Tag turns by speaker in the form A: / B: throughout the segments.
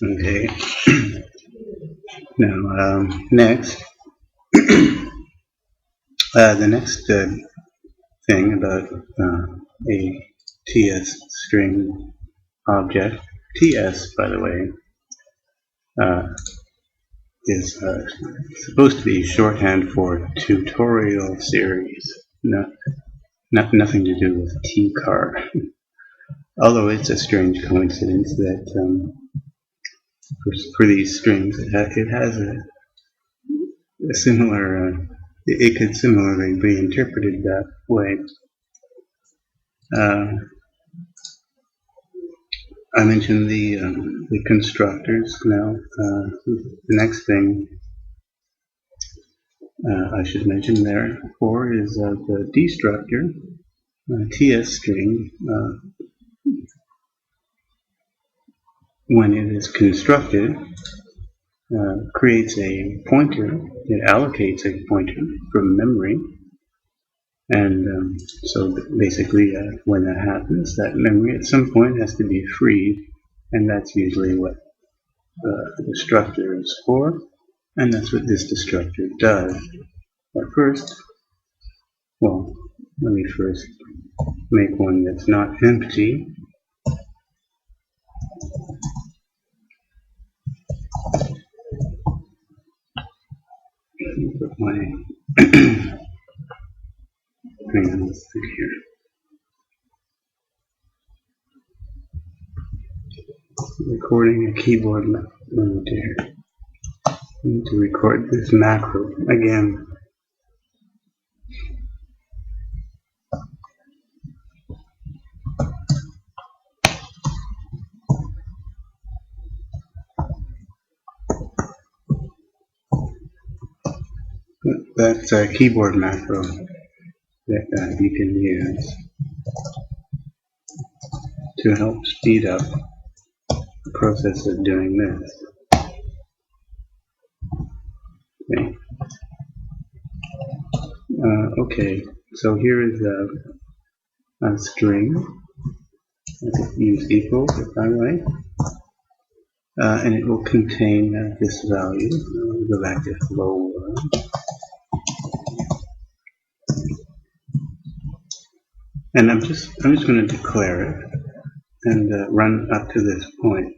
A: Okay. Now, next, the next thing about a TsString object, TS, by the way, is supposed to be shorthand for tutorial series, nothing to do with T-car. Although it's a strange coincidence that for these strings, it has a similar, it could similarly be interpreted that way. I mentioned the constructors. Now, the next thing I should mention therefore is the destructor, TsString. When it is constructed, creates a pointer. It allocates a pointer from memory. And so basically, when that happens, that memory at some point has to be freed, and that's usually what the destructor is for, and that's what this destructor does. But first, well, let me first make one that's not empty. Put my hang on, let's see here. Recording a keyboard mode here. I need to record this macro again. That's a keyboard macro that you can use to help speed up the process of doing this. Okay. Okay, so here is a string. I could use equals if I like. And it will contain this value. Go back to hello world. And I'm just going to declare it and run up to this point.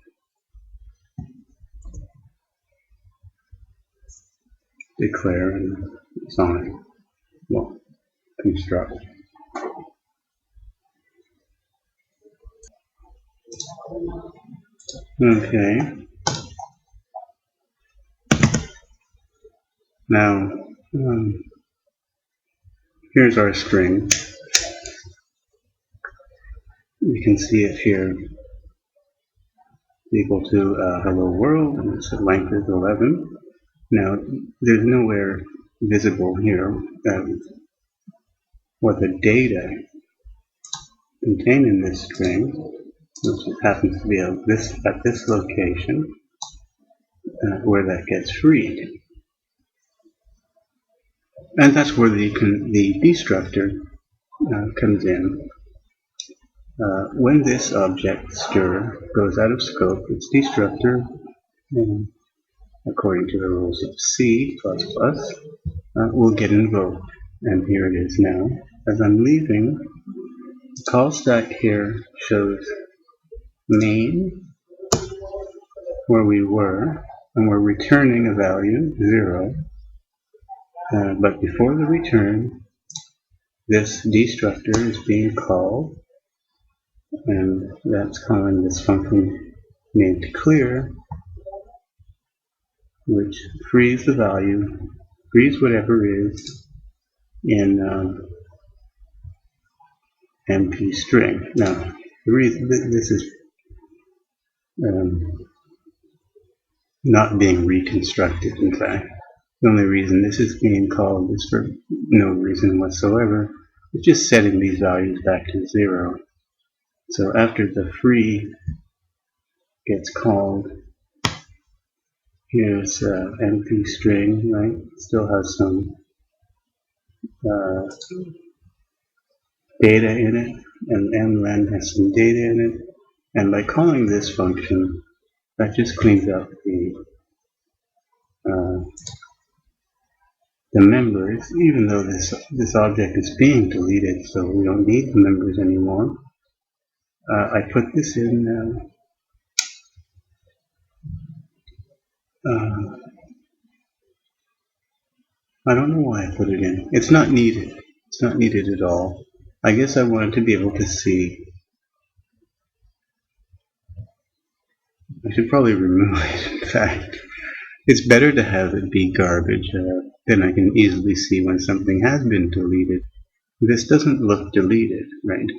A: Declare and sign. Well, construct. Okay. Now, here's our string. You can see it here, equal to hello world, and its length is 11. Now, there's nowhere visible here what the data contained in this string, which happens to be at this location, where that gets freed. And that's where the destructor comes in. When this object stir goes out of scope, its destructor, according to the rules of C++, will get invoked. And here it is now. As I'm leaving, the call stack here shows main, where we were, and we're returning a value, 0. But before the return, this destructor is being called, and that's calling this function named clear, which frees the value, frees whatever is in MP string. Now, the reason this is not being reconstructed, in fact. The only reason this is being called is for no reason whatsoever. It's just setting these values back to 0. So after the free gets called, here's MP string, right? Still has some data in it, and mlen has some data in it. And by calling this function, That just cleans up the members, even though this object is being deleted, so we don't need the members anymore. I put this in. I don't know why I put it in. It's not needed. It's not needed at all. I guess I wanted to be able to see. I should probably remove it, in fact. It's better to have it be garbage, then I can easily see when something has been deleted. This doesn't look deleted, right?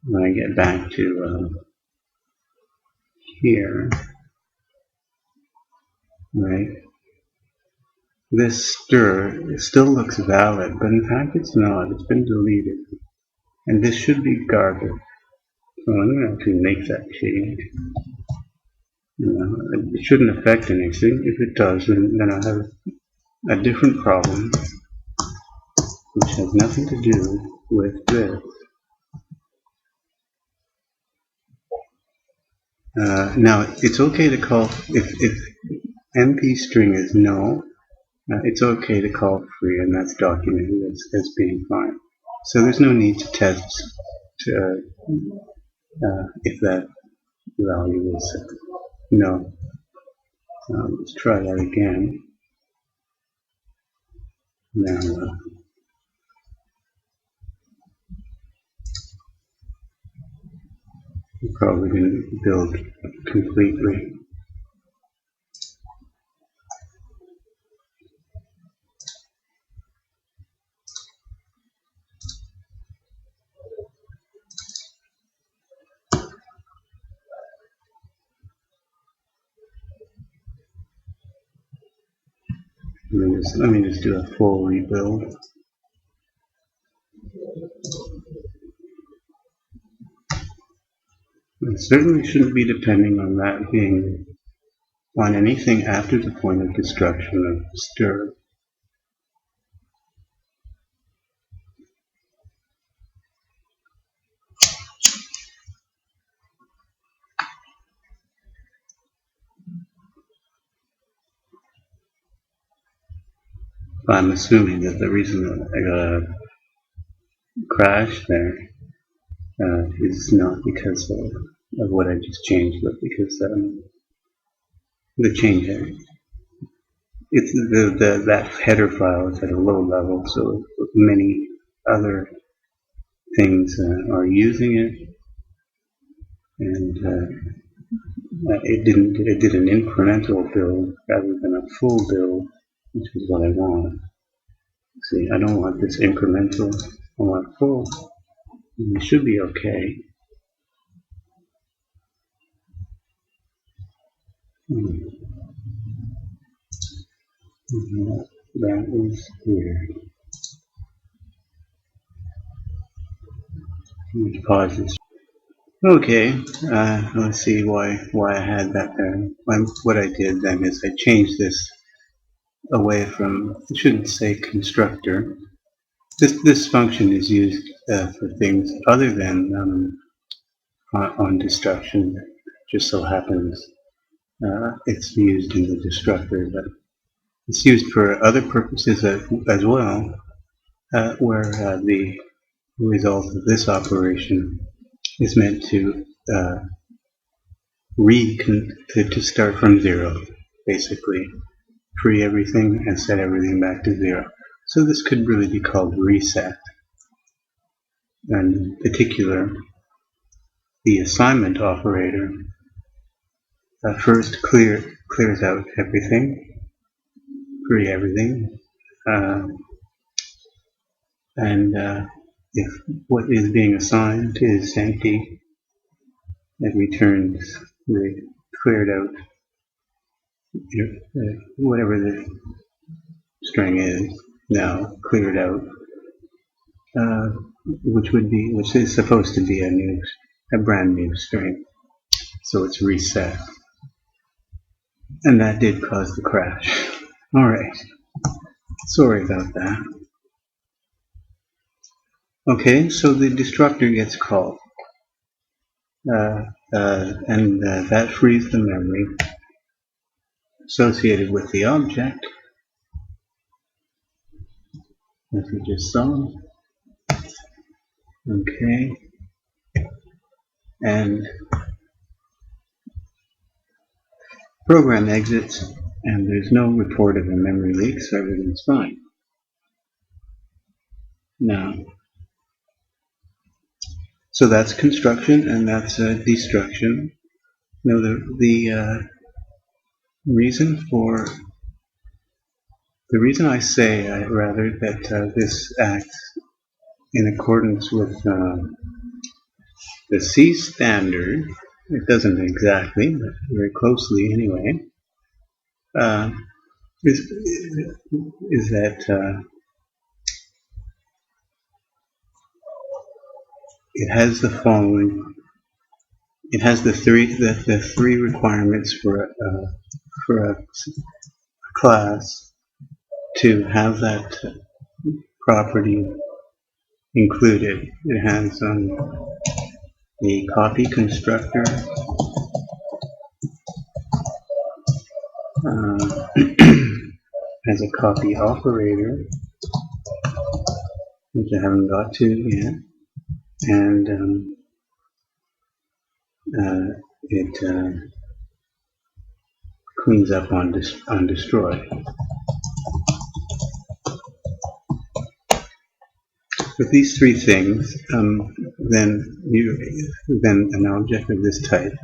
A: When I get back to here, right? This stir still looks valid, but in fact it's not. It's been deleted. And this should be garbage. So I'm going to actually make that change. It shouldn't affect anything. If it does, then I'll have a different problem, which has nothing to do with this. Now, it's okay to call, if MP string is no, it's okay to call free, and that's documented as being fine. So there's no need to test if that value is no. Let's try that again. Now, we're probably going to build completely. Let me just do a full rebuild. It certainly shouldn't be depending on that being on anything after the point of destruction of stir. I'm assuming that the reason that I got a crash there is not because of what I just changed, but because the change it's that header file is at a low level, so many other things are using it, and it did an incremental build rather than a full build, which is what I want. See, I don't want this incremental, I want full. And it should be okay. That is weird. Let's pause this. Okay, let's see why I had that there. What I did then is I changed this away from, I shouldn't say constructor. This function is used for things other than on destruction. Just so happens it's used in the destructor, but it's used for other purposes as well, where the result of this operation is meant to to start from zero, basically. Free everything and set everything back to zero. So this could really be called reset. And in particular, the assignment operator first clears out everything, free everything, and if what is being assigned is empty, it returns the cleared out, whatever the string is now cleared out, which is supposed to be a brand new string. So it's reset. And that did cause the crash. Alright. Sorry about that. Okay, so the destructor gets called. that frees the memory associated with the object, as we just saw. Okay, and program exits, and there's no report of a memory leak, so everything's fine. Now, so that's construction, and that's destruction. Now, the reason I say rather that this acts in accordance with the C standard, it doesn't exactly, but very closely anyway, is that it has the following. It has the three requirements for a class to have that property included. It has a copy constructor, has a copy operator, which I haven't got to yet, and it cleans up on destroy. With these three things, then an object of this type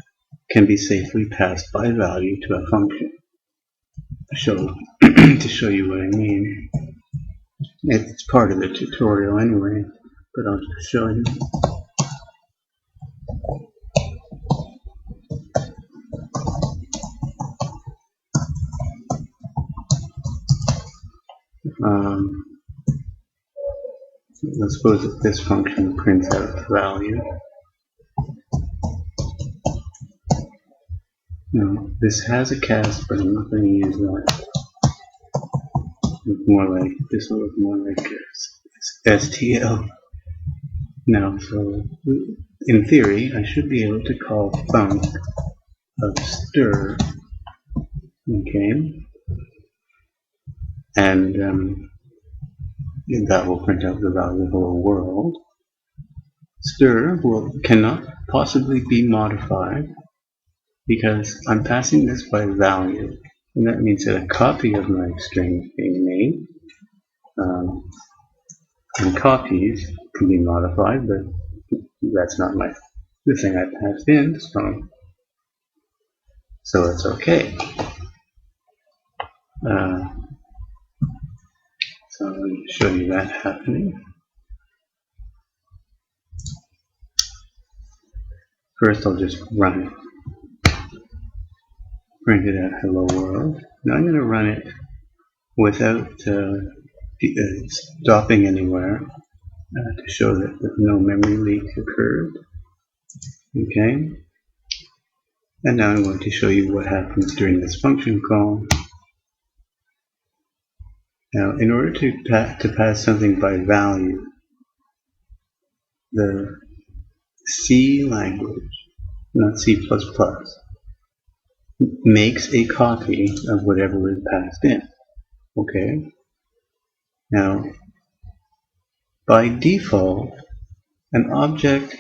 A: can be safely passed by value to a function. To show you what I mean. It's part of the tutorial anyway, but I'll just show you. Let's suppose that this function prints out the value. Now, this has a cast, but I'm not going to use that. This will look more like STL. Now, so in theory, I should be able to call func of stir, okay, and that will print out the value of hello world. Stir cannot possibly be modified because I'm passing this by value, and that means that a copy of my string is being made. And copies can be modified, but that's not the thing I passed in, so it's okay. So let me show you that happening. First, I'll just run it. Print it at hello world. Now I'm going to run it without stopping anywhere to show that no memory leak occurred. Okay. And now I'm going to show you what happens during this function call. Now, in order to pass something by value, the C language, not C++, makes a copy of whatever is passed in. Okay? Now, by default, an object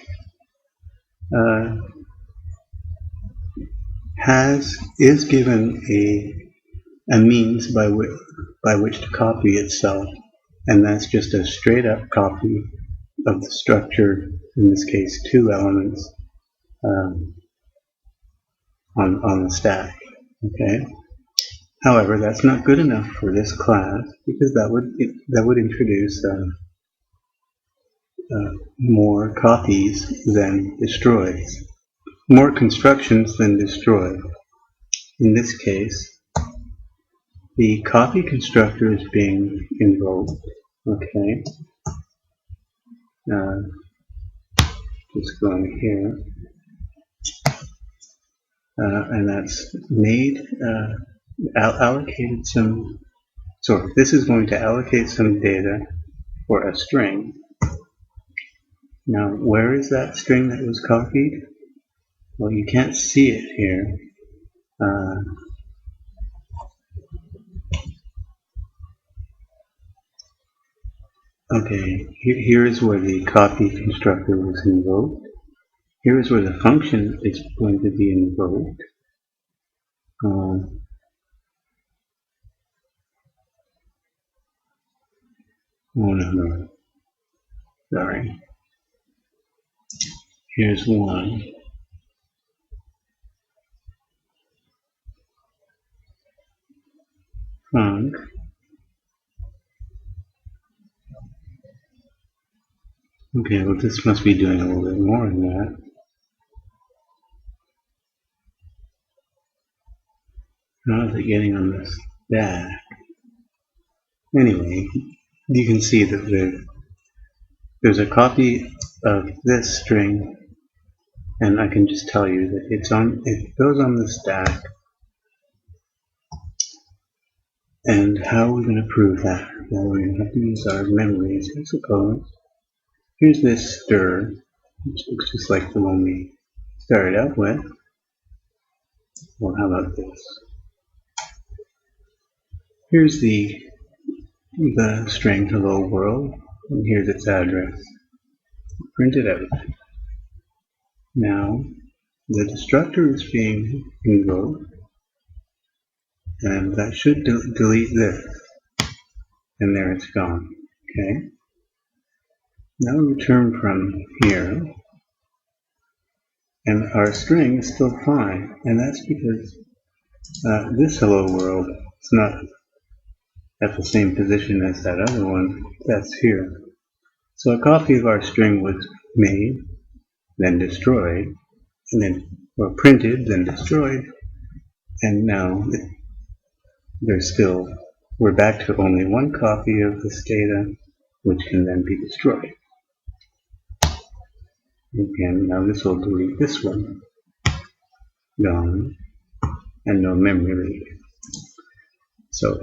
A: is given a means by which to copy itself, and that's just a straight up copy of the structure, in this case 2 elements on the stack. Okay. However, that's not good enough for this class because that would introduce more copies than destroys, more constructions than destroy. In this case, the copy constructor is being invoked. Okay. Just going here, and that's made allocated some. So this is going to allocate some data for a string. Now, where is that string that was copied? Well, you can't see it here. Okay, here is where the copy constructor was invoked. Here is where the function is going to be invoked. Oh no, sorry. Here's one. Func. Okay, well this must be doing a little bit more than that. How is it getting on the stack? Anyway, you can see that there's a copy of this string, and I can just tell you that it goes on the stack. And how are we going to prove that? Well, we're going to have to use our memories, I suppose. Here's this stir, which looks just like the one we started out with. Well, how about this? Here's the string hello world, and here's its address. Print it out. Now, the destructor is being invoked, and that should delete this, and there it's gone. Okay. Now return from here, and our string is still fine, and that's because this hello world is not at the same position as that other one that's here. So a copy of our string was made, then destroyed, and then or printed, then destroyed, and now we're back to only one copy of this data, which can then be destroyed. Again, now this will delete this one. Gone, and no memory leak. So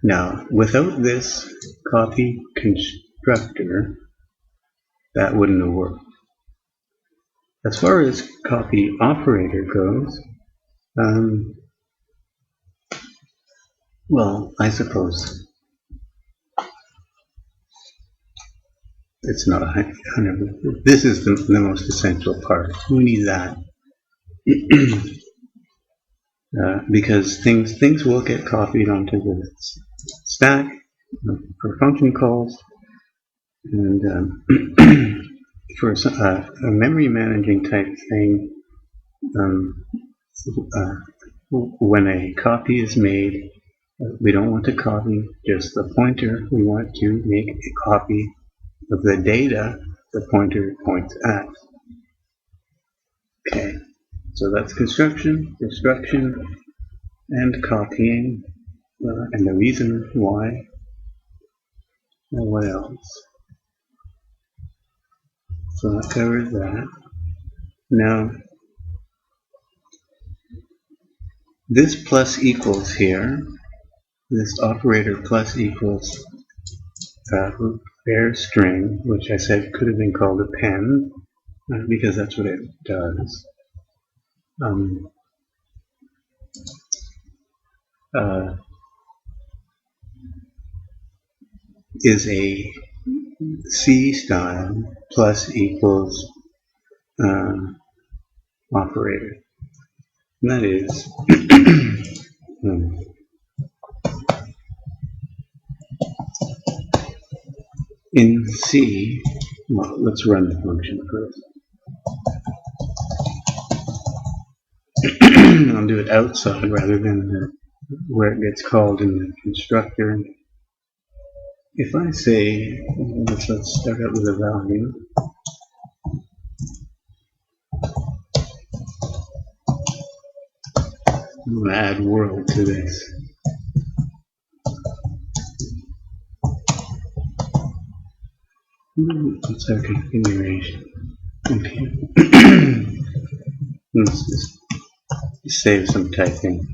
A: now, without this copy constructor, that wouldn't have worked. As far as copy operator goes, well, I suppose it's not 100%. This is the most essential part. We need that. Because things will get copied onto the stack for function calls, and for a memory managing type thing, when a copy is made, we don't want to copy just the pointer. We want to make a copy of the data the pointer points at. Okay, so that's construction, destruction, and copying, and the reason why. And what else? So that covers that. Now, this plus equals here, this operator plus equals bare string, which I said could have been called append, because that's what it does. Is a C style plus equals operator. And that is in C. Well, let's run the function first. I'll do it outside rather than where it gets called in the constructor. If I say, let's start out with a value. I'm going to add world to this. What's our configuration? Okay. Let's just save some typing.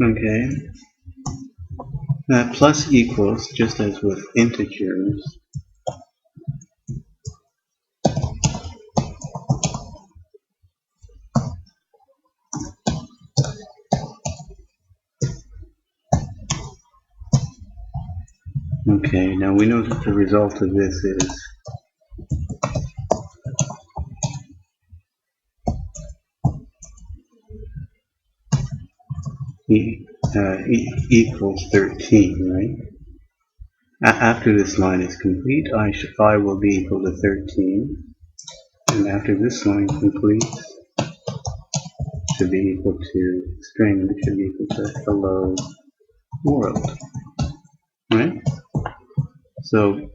A: Okay. Plus equals, just as with integers, okay, now we know that the result of this is equals 13, right? After this line is complete, I will be equal to 13, and after this line completes, should be equal to string, which should be equal to hello world, right? So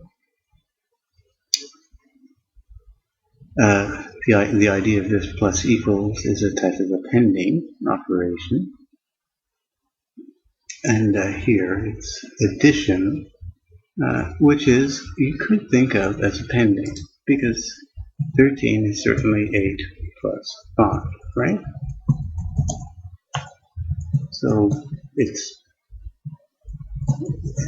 A: the idea of this plus equals is a type of appending operation, and here it's addition, which is, you could think of as appending, because 13 is certainly 8 plus 5, right? So it's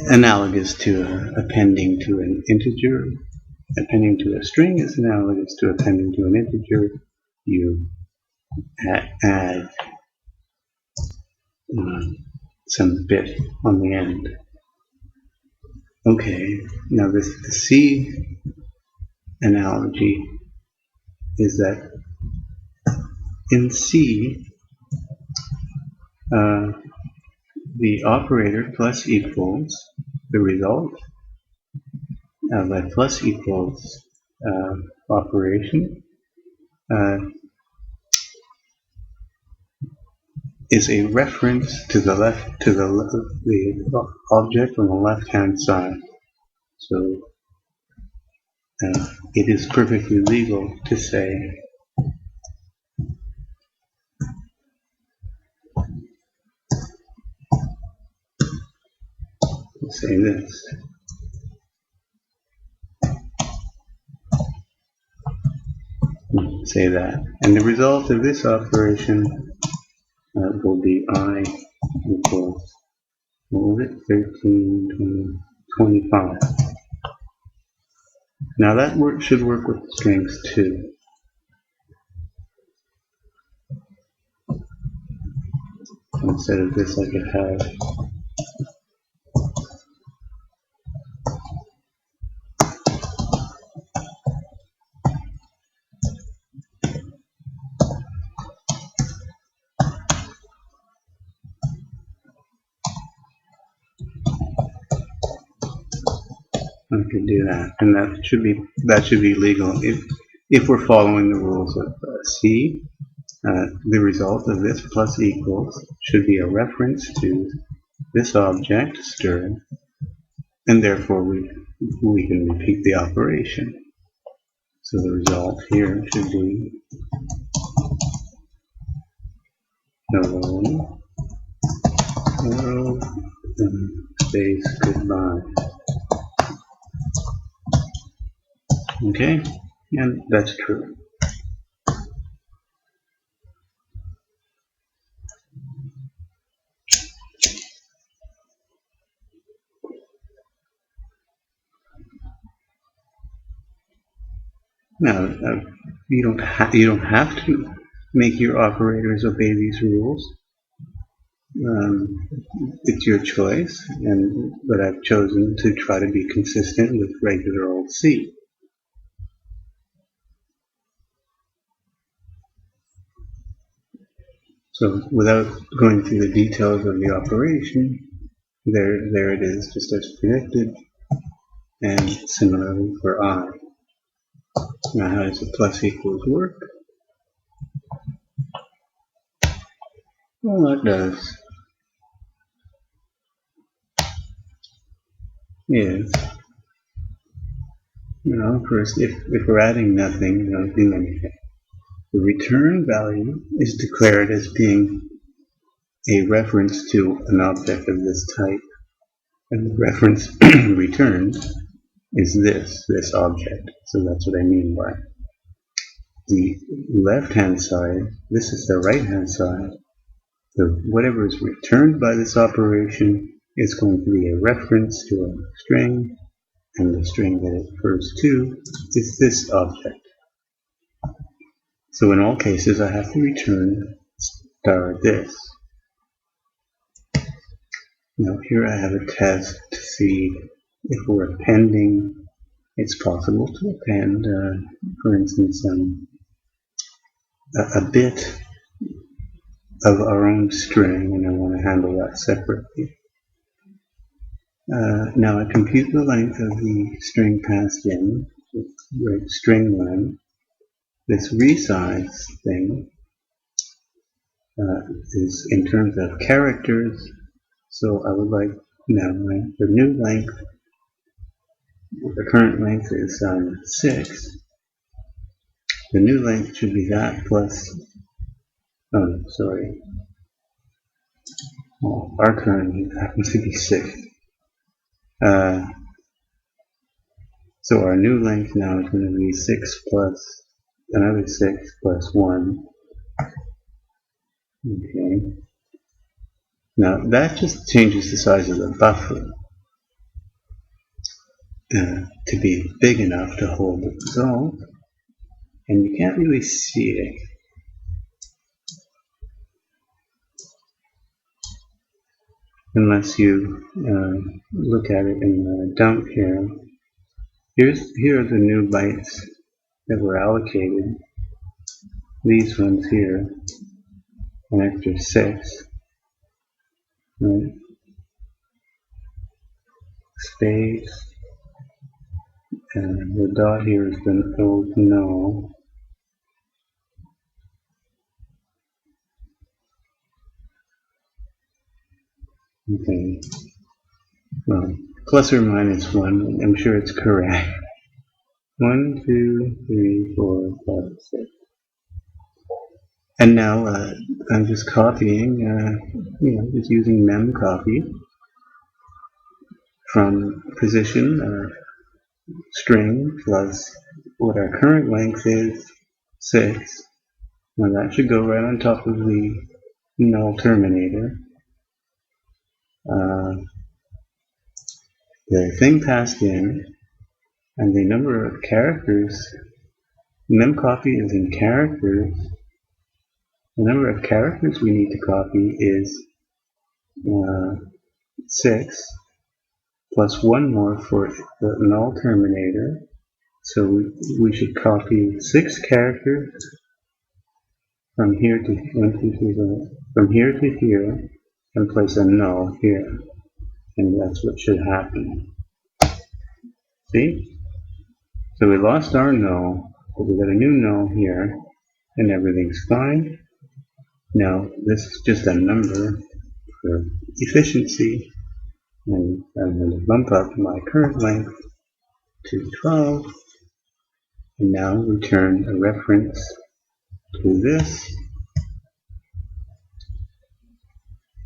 A: analogous to appending to an integer. Appending to a string is analogous to appending to an integer. You add some bit on the end. Okay, now the C analogy is that in C, the operator plus equals, the result of a plus equals operation is a reference to the object on the left hand side. So it is perfectly legal to say this. Say that. And the result of this operation will be I equals, what was it, 13, 20, 25. Now that should work with strings too. Instead of this, I could have I could do that, and that should be legal if we're following the rules of C. The result of this plus equals should be a reference to this object str, and therefore we can repeat the operation. So the result here should be hello world and space goodbye. Okay, and that's true. Now, you don't have to make your operators obey these rules. It's your choice, but I've chosen to try to be consistent with regular old C. So without going through the details of the operation, there it is, just as predicted, and similarly for I. Now how does the plus equals work? Well, it does is, first, if we're adding nothing, we don't do anything. The return value is declared as being a reference to an object of this type, and the reference returned is this object. So that's what I mean by the left hand side. This is the right hand side. whatever is returned by this operation is going to be a reference to a string, and the string that it refers to is this object. So in all cases, I have to return star this. Now here I have a test to see if we're appending. It's possible to append, for instance, a bit of our own string, and I want to handle that separately. Now I compute the length of the string passed in with string length. This resize thing is in terms of characters, so I would like now the new length. The current length is 6. The new length should be that plus, well, our current length happens to be 6. So our new length now is going to be 6 plus another 6 plus 1. Okay. Now that just changes the size of the buffer to be big enough to hold the result, and you can't really see it. Unless you look at it in the dump here. Here are the new bytes that were allocated. These ones here, an extra 6. Right? Space. And the dot here is the old null. Okay. Well, plus or minus 1. I'm sure it's correct. 1, 2, 3, 4, 5, 6. And now I'm just copying, just using memcopy from position string plus what our current length is, 6. Now that should go right on top of the null terminator. The thing passed in, and the number of characters, memcopy is in characters. The number of characters we need to copy is 6, plus 1 more for the null terminator. So we should copy 6 characters from here to here, and place a null here, and that's what should happen. See? So we lost our null, but we got a new null here, and everything's fine. Now this is just a number for efficiency, and I'm going to bump up my current length to 12, and now return a reference to this.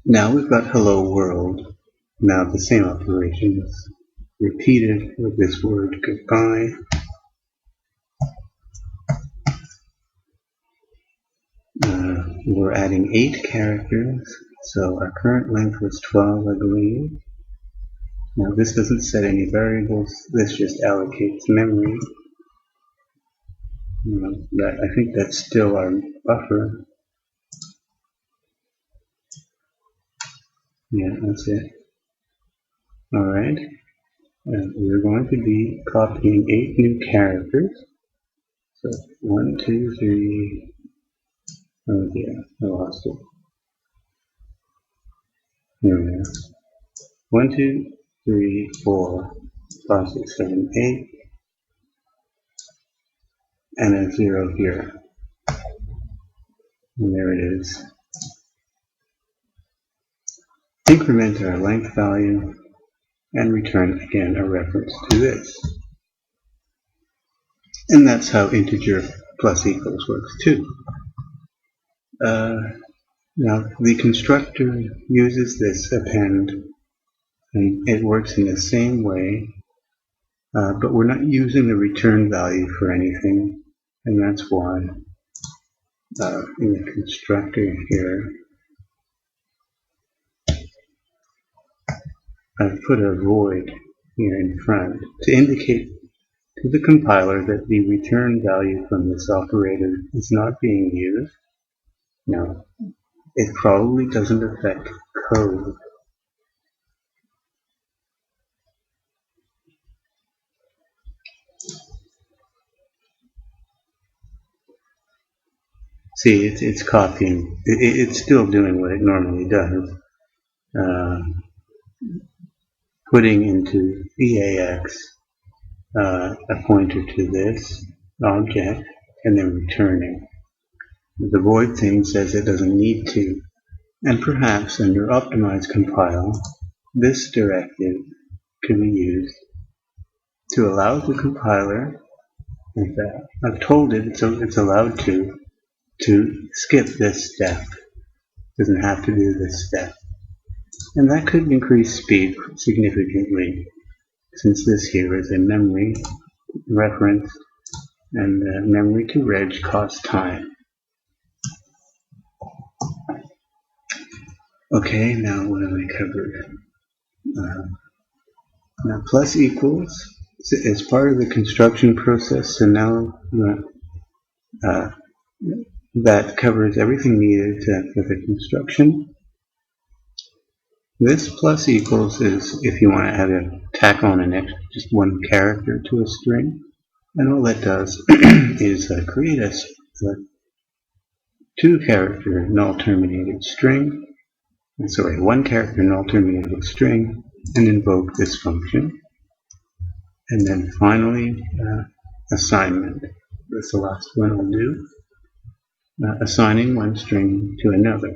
A: Now we've got hello world. Now the same operation is repeated with this word goodbye. We're adding 8 characters, so our current length was 12, I believe. Now this doesn't set any variables, this just allocates memory. I think that's still our buffer. Yeah, that's it. Alright, we're going to be copying 8 new characters. So 1, 2, 3, oh yeah, I lost it. Here we are. 1, 2, 3, 4, 5, 6, 7, 8, and a 0 here. And there it is. Increment our length value and return again a reference to this. And that's how integer plus equals works too. Now the constructor uses this append, and it works in the same way, but we're not using the return value for anything, and that's why in the constructor here I've put a void here in front to indicate to the compiler that the return value from this operator is not being used. Now, it probably doesn't affect code. See, it's copying. It's still doing what it normally does. Putting into EAX a pointer to this object and then returning. The void thing says it doesn't need to. And perhaps under optimized compile, this directive can be used to allow the compiler, in fact, I've told it it's allowed to skip this step. It doesn't have to do this step. And that could increase speed significantly, since this here is a memory reference and memory to reg costs time. Okay, now what have I covered? Now plus equals is part of the construction process, so now that covers everything needed for the construction. This plus equals is if you want to add tack on an extra, just one character to a string. And all that does is create a two-character null-terminated string, one character null-terminated string, and invoke this function. And then finally, assignment. That's the last one I'll do. Assigning one string to another,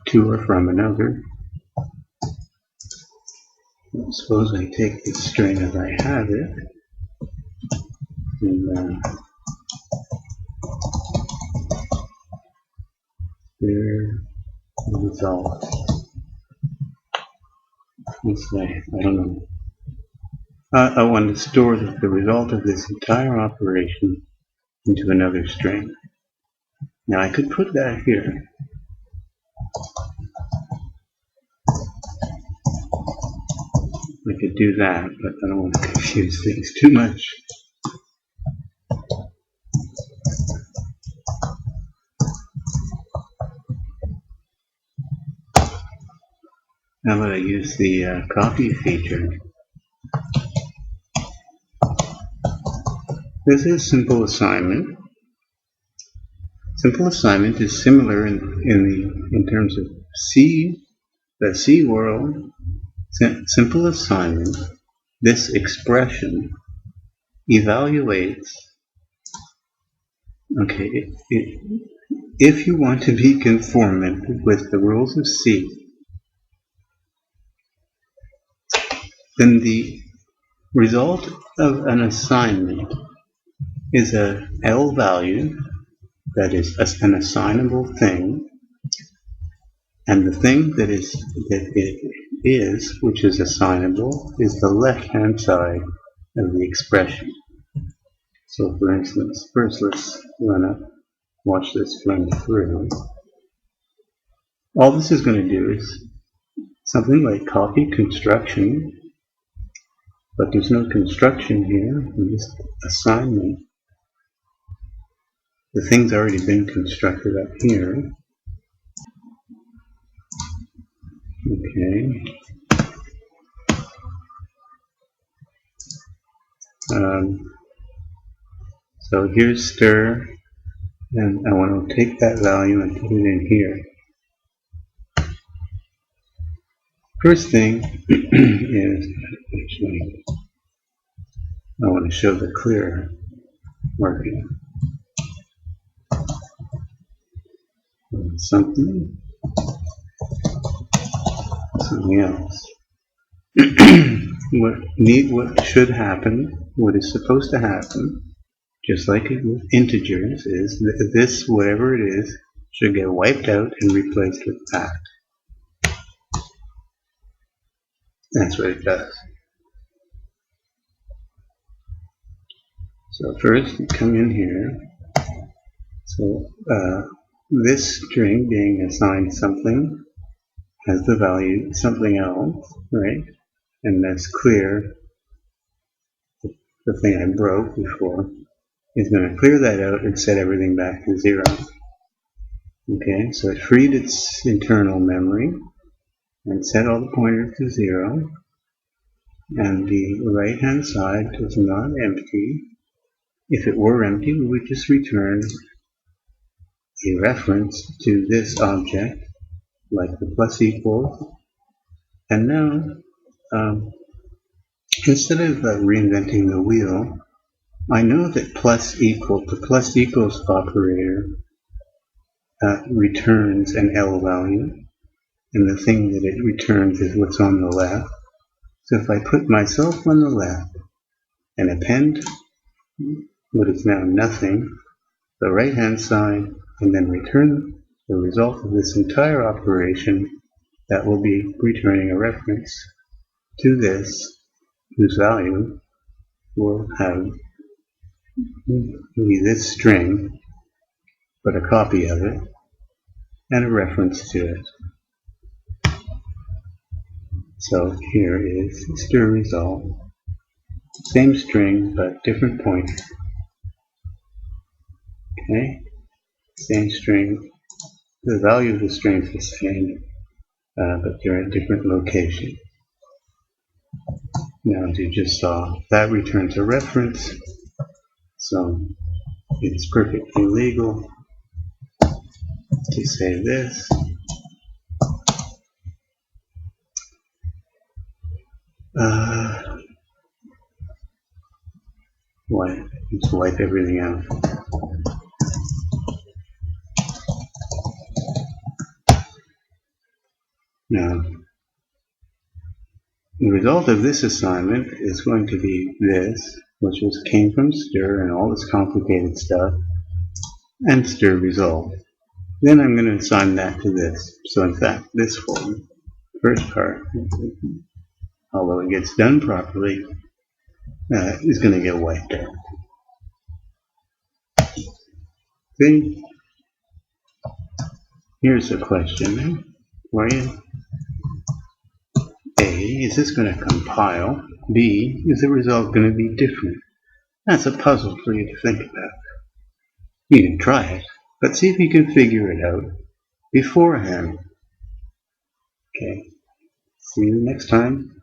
A: to or from another. Suppose I take this string as I have it, and there result. Let's say, I don't know. I want to store the result of this entire operation into another string. Now I could put that here. I could do that, but I don't want to confuse things too much. How about I use the copy feature? This is simple assignment. Simple assignment is similar in terms of the C world. Simple assignment, this expression evaluates, okay, if you want to be conformant with the rules of C, then the result of an assignment is a L value that is an assignable thing, and the thing that it is, which is assignable, is the left-hand side of the expression. So for instance, first let's watch this run through. All this is going to do is something like copy construction, but there's no construction here, just assignment. The thing's already been constructed up here. Okay. So here's stir, and I want to take that value and put it in here. First thing is, actually, I want to show the clear working. Something else. What should happen, what is supposed to happen, just like with integers, is that this, whatever it is, should get wiped out and replaced with that. That's what it does. So first, you come in here. So this string being assigned something has the value something else, right? And that's clear. The thing I broke before is going to clear that out and set everything back to 0. Okay, so it freed its internal memory and set all the pointers to 0. And the right hand side is not empty. If it were empty, we would just return a reference to this object, like the plus equals. And now, instead of reinventing the wheel, I know that the plus equals operator returns an L value, and the thing that it returns is what's on the left. So if I put myself on the left and append what is now nothing, the right hand side, and then return the result of this entire operation, that will be returning a reference to this, whose value will have be this string, but a copy of it, and a reference to it. So here is stir result, same string but different pointer. Okay, same string, the value of the string is the same, but they're at different locations. Now, as you just saw, that returns a reference, so it's perfectly legal to say this. Let's wipe everything out. Now, the result of this assignment is going to be this, which came from stir and all this complicated stuff, and stir result. Then I'm going to assign that to this. So in fact, this form, first part, although it gets done properly, is going to get wiped out. Then, here's a question for you. A, is this going to compile? B, is the result going to be different? That's a puzzle for you to think about. You can try it, but see if you can figure it out beforehand. Okay, see you next time.